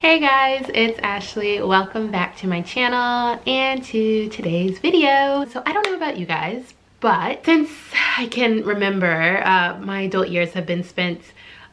Hey guys, it's Ashley. Welcome back to my channel and to today's video. So I don't know about you guys, but since I can remember, my adult years have been spent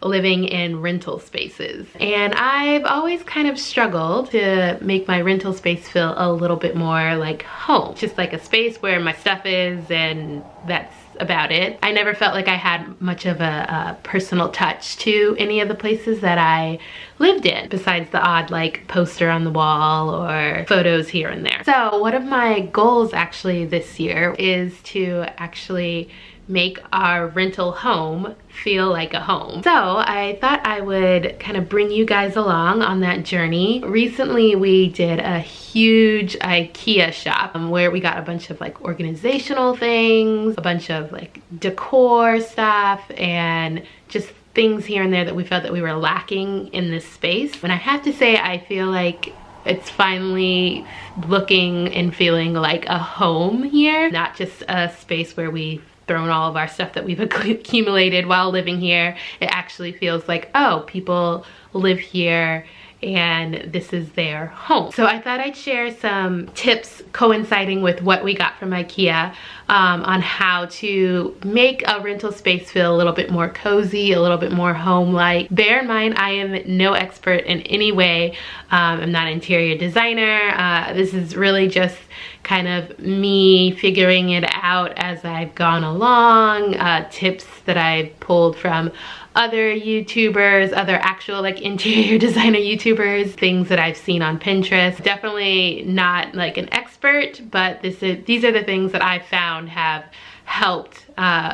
living in rental spaces, and I've always kind of struggled to make my rental space feel a little bit more like home, just like a space where my stuff is, and that's about it. I never felt like I had much of a personal touch to any of the places that I lived in, besides the odd like poster on the wall or photos here and there. So one of my goals actually this year is to actually make our rental home feel like a home. So I thought I would kind of bring you guys along on that journey. Recently we did a huge IKEA shop where we got a bunch of like organizational things, a bunch of like decor stuff, and just things here and there that we felt that we were lacking in this space. And I have to say, I feel like it's finally looking and feeling like a home here, not just a space where we've thrown all of our stuff that we've accumulated while living here. It actually feels like, oh, people live here and this is their home. So I thought I'd share some tips coinciding with what we got from IKEA on how to make a rental space feel a little bit more cozy, a little bit more home-like. Bear in mind, I am no expert in any way. I'm not an interior designer. This is really just kind of me figuring it out as I've gone along, tips that I've pulled from other YouTubers, other actual like interior designer YouTubers, things that I've seen on Pinterest. Definitely not like an expert, but these are the things that I've found have helped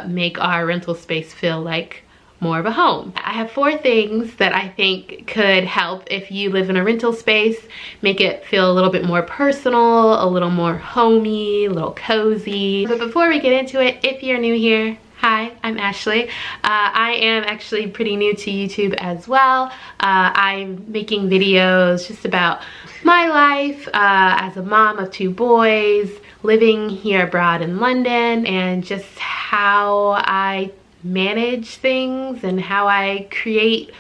make our rental space feel like more of a home. I have 4 things that I think could help if you live in a rental space, make it feel a little bit more personal, a little more homey, a little cozy. But before we get into it, if you're new here, hi, I'm Ashley. I am actually pretty new to YouTube as well. I'm making videos just about my life as a mom of 2 boys, living here abroad in London, and just how I manage things and how I create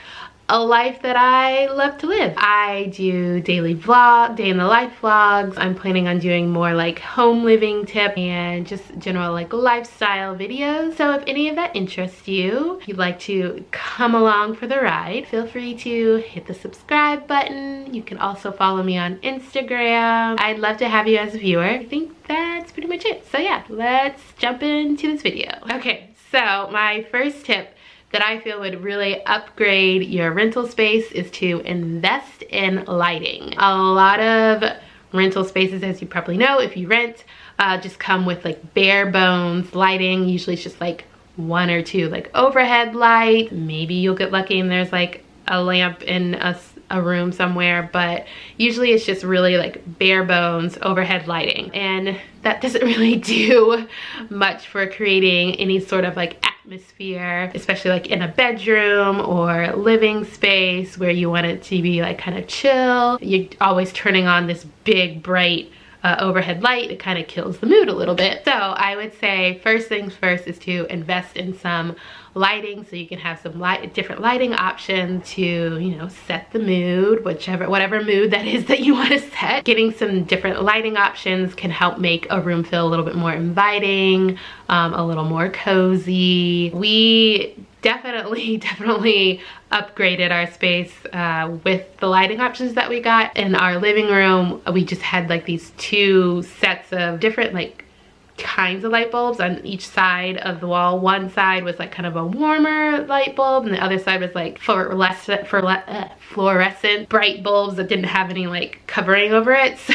a life that I love to live. I do daily vlog, day in the life vlogs. I'm planning on doing more like home living tips and just general like lifestyle videos. So if any of that interests you, if you'd like to come along for the ride, feel free to hit the subscribe button. You can also follow me on Instagram. I'd love to have you as a viewer. I think that's pretty much it. So yeah, let's jump into this video. Okay, so my first tip that I feel would really upgrade your rental space is to invest in lighting. A lot of rental spaces, as you probably know, if you rent, just come with like bare bones lighting. Usually it's just like 1 or 2 like overhead lights. Maybe you'll get lucky and there's like a lamp in a room somewhere, but usually it's just really like bare bones overhead lighting, and that doesn't really do much for creating any sort of like atmosphere, especially like in a bedroom or living space where you want it to be like kind of chill. You're always turning on this big bright overhead light. It kind of kills the mood a little bit. So I would say first things first is to invest in some lighting, so you can have some different lighting options to, you know, set the mood, whatever mood that is that you want to set. Getting some different lighting options can help make a room feel a little bit more inviting, a little more cozy. We definitely upgraded our space with the lighting options that we got. In our living room, we just had like these 2 sets of different like kinds of light bulbs on each side of the wall. One side was like kind of a warmer light bulb, and the other side was like fluorescent bright bulbs that didn't have any like covering over it. So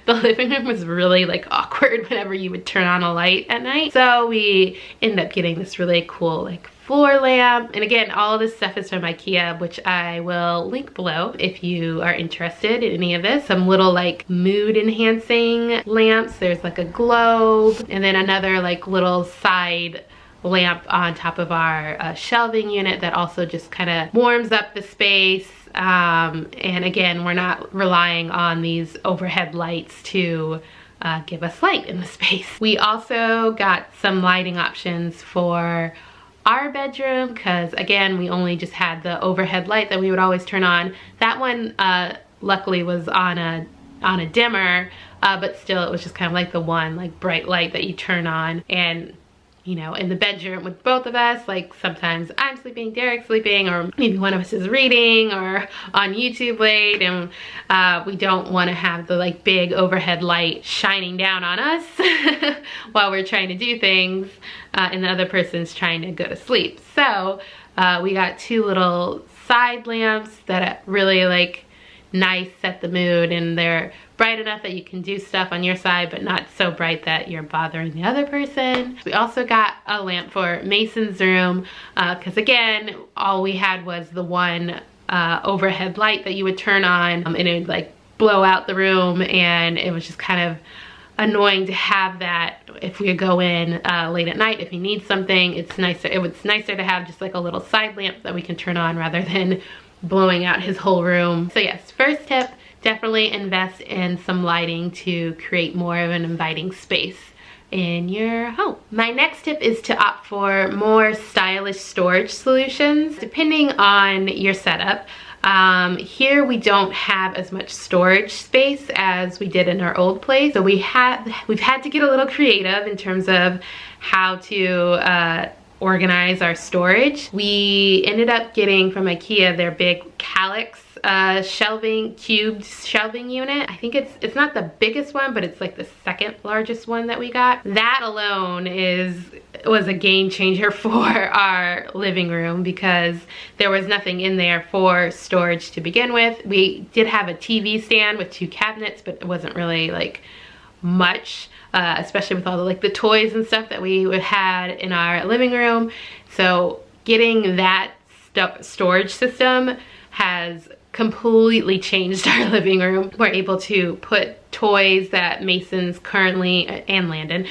the living room was really like awkward whenever you would turn on a light at night. So we ended up getting this really cool like floor lamp. And again, all of this stuff is from IKEA, which I will link below if you are interested in any of this. Some little like mood enhancing lamps. There's like a globe, and then another like little side lamp on top of our shelving unit that also just kind of warms up the space. And again, we're not relying on these overhead lights to give us light in the space. We also got some lighting options for our bedroom, because again, we only just had the overhead light that we would always turn on. That one luckily was on a dimmer, but still it was just kind of like the one like bright light that you turn on. And you know, in the bedroom with both of us, like sometimes I'm sleeping, Derek's sleeping, or maybe one of us is reading or on YouTube late, and we don't want to have the like big overhead light shining down on us while we're trying to do things, and the other person's trying to go to sleep. So we got two little side lamps that really like nice set the mood, and they're bright enough that you can do stuff on your side but not so bright that you're bothering the other person. We also got a lamp for Mason's room, because again, all we had was the one overhead light that you would turn on, and it would like blow out the room, and it was just kind of annoying to have that if we go in late at night. If you need something, it's nicer. It was nicer to have just like a little side lamp that we can turn on rather than blowing out his whole room. So yes, first tip, definitely invest in some lighting to create more of an inviting space in your home. My next tip is to opt for more stylish storage solutions depending on your setup. Here we don't have as much storage space as we did in our old place, so we've had to get a little creative in terms of how to organize our storage. We ended up getting from IKEA their big calyx cubed shelving unit. I think it's not the biggest one, but it's like the second largest one that we got. That alone was a game changer for our living room, because there was nothing in there for storage to begin with. We did have a TV stand with two cabinets, but it wasn't really like much, especially with all the like the toys and stuff that we had in our living room. So getting that storage system has completely changed our living room. We're able to put toys that Mason and Landon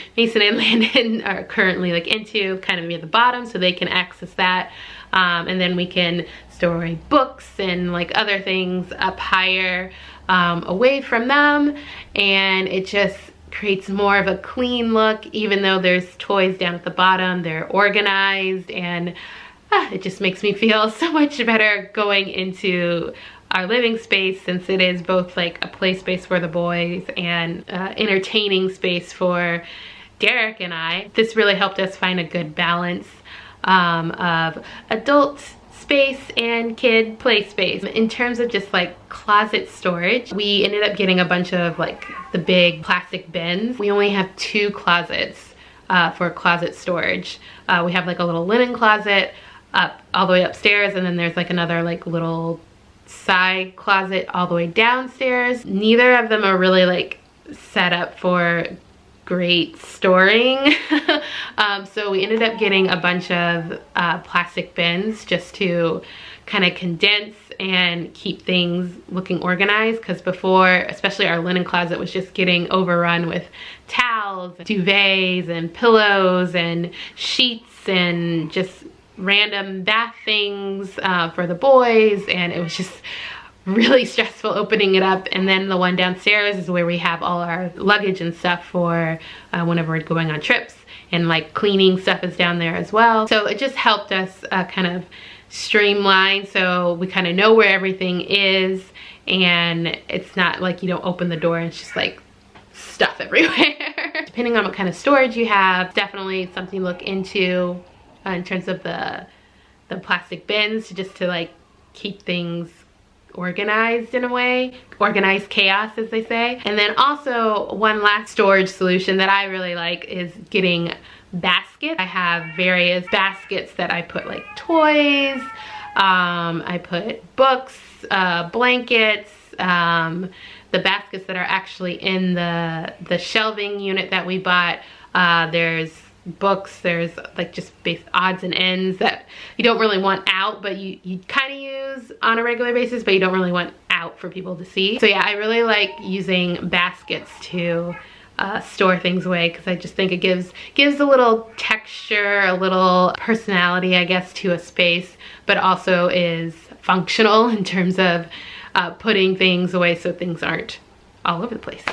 are currently like into kind of near the bottom, so they can access that, and then we can store books and like other things up higher, away from them, and it just creates more of a clean look. Even though there's toys down at the bottom, they're organized, and it just makes me feel so much better going into our living space, since it is both like a play space for the boys and entertaining space for Derek and I. This really helped us find a good balance of adult space and kid play space. In terms of just like closet storage, we ended up getting a bunch of like the big plastic bins. We only have 2 closets for closet storage. We have like a little linen closet up all the way upstairs, and then there's like another like little side closet all the way downstairs. Neither of them are really like set up for great storing. So we ended up getting a bunch of plastic bins just to kind of condense and keep things looking organized, because before, especially our linen closet was just getting overrun with towels, duvets and pillows and sheets and just random bath things for the boys, and it was just really stressful opening it up. And then the one downstairs is where we have all our luggage and stuff for whenever we're going on trips, and like cleaning stuff is down there as well. So it just helped us kind of streamline, so we kind of know where everything is, and it's not like you don't open the door and it's just like stuff everywhere. Depending on what kind of storage you have, definitely something to look into in terms of the plastic bins, just to like keep things organized in a way, organized chaos as they say. And then also one last storage solution that I really like is getting baskets. I have various baskets that I put like toys, I put books, blankets, the baskets that are actually in the shelving unit that we bought. There's books, there's like just base odds and ends that you don't really want out, but you kind of use on a regular basis, but you don't really want out for people to see. So yeah, I really like using baskets to store things away, because I just think it gives a little texture, a little personality, I guess, to a space, but also is functional in terms of putting things away so things aren't all over the place.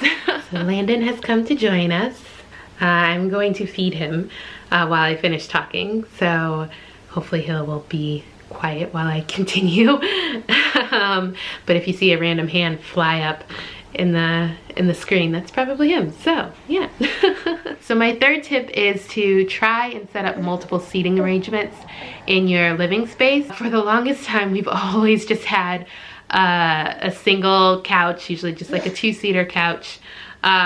So Landon has come to join us. I'm going to feed him while I finish talking. So hopefully he will be quiet while I continue. But if you see a random hand fly up in the screen, that's probably him. So yeah. So my third tip is to try and set up multiple seating arrangements in your living space. For the longest time, we've always just had a single couch, usually just like a 2-seater couch,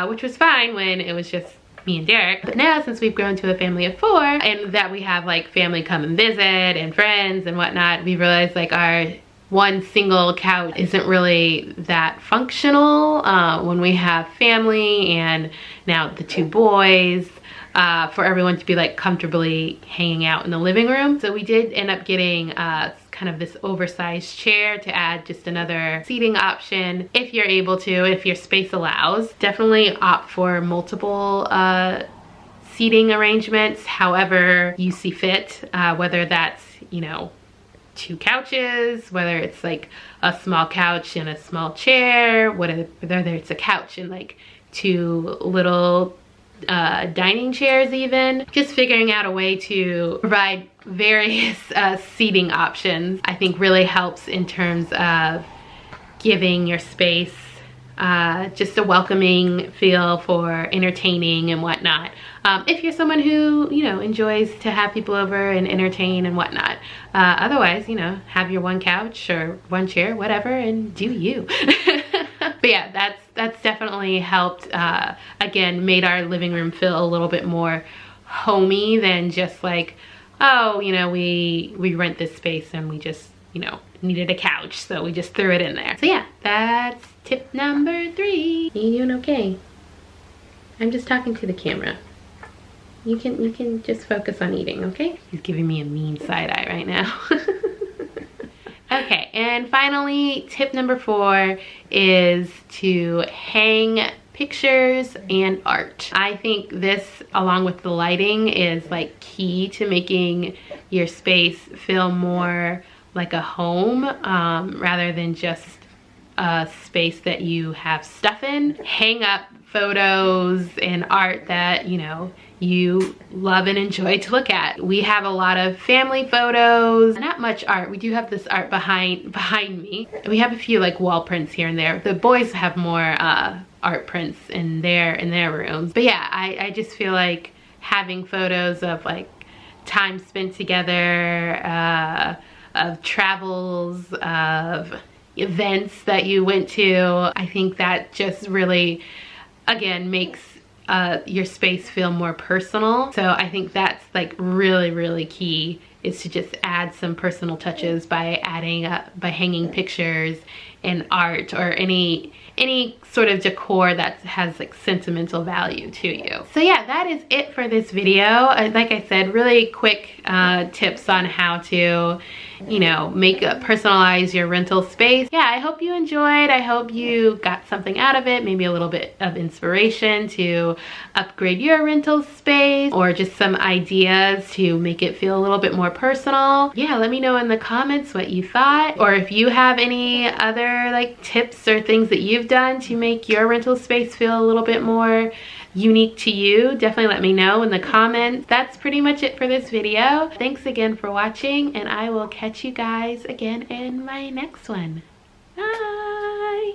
which was fine when it was just me and Derek. But now, since we've grown to a family of 4 and that we have like family come and visit and friends and whatnot, we realized like our one single couch isn't really that functional when we have family and now the 2 boys, for everyone to be like comfortably hanging out in the living room. So we did end up getting kind of this oversized chair to add just another seating option if you're able to, if your space allows. Definitely opt for multiple seating arrangements however you see fit, whether that's, you know, 2 couches, whether it's like a small couch and a small chair, whether it's a couch and like 2 little dining chairs even. Just figuring out a way to provide various seating options I think really helps in terms of giving your space just a welcoming feel for entertaining and whatnot. If you're someone who, you know, enjoys to have people over and entertain and whatnot. Otherwise, you know, have your 1 couch or 1 chair, whatever, and do you. But yeah, that's definitely helped, again, made our living room feel a little bit more homey than just like, oh, you know, we rent this space and we just, you know, needed a couch, so we just threw it in there. So yeah, that's tip number 3. You doing okay? I'm just talking to the camera. You can just focus on eating, okay? He's giving me a mean side eye right now. Okay, and finally, tip number 4 is to hang pictures and art. I think this, along with the lighting, is like key to making your space feel more like a home, rather than just a space that you have stuff in. Hang up photos and art that, you know, you love and enjoy to look at. We have a lot of family photos, not much art. We do have this art behind me. We have a few like wall prints here and there. The boys have more art prints in their rooms. But yeah, I just feel like having photos of like time spent together, of travels, of events that you went to, I think that just really, again, makes your space feel more personal. So I think that's like really key, is to just add some personal touches by hanging pictures and art or any sort of decor that has like sentimental value to you. So yeah, that is it for this video. Like I said, really quick tips on how to, you know, personalize your rental space. Yeah, I hope you enjoyed. I hope you got something out of it, maybe a little bit of inspiration to upgrade your rental space, or just some ideas to make it feel a little bit more personal. Yeah, let me know in the comments what you thought, or if you have any other like tips or things that you've done to make your rental space feel a little bit more unique to you. Definitely let me know in the comments. That's pretty much it for this video. Thanks again for watching, and I will catch you guys again in my next one. Bye!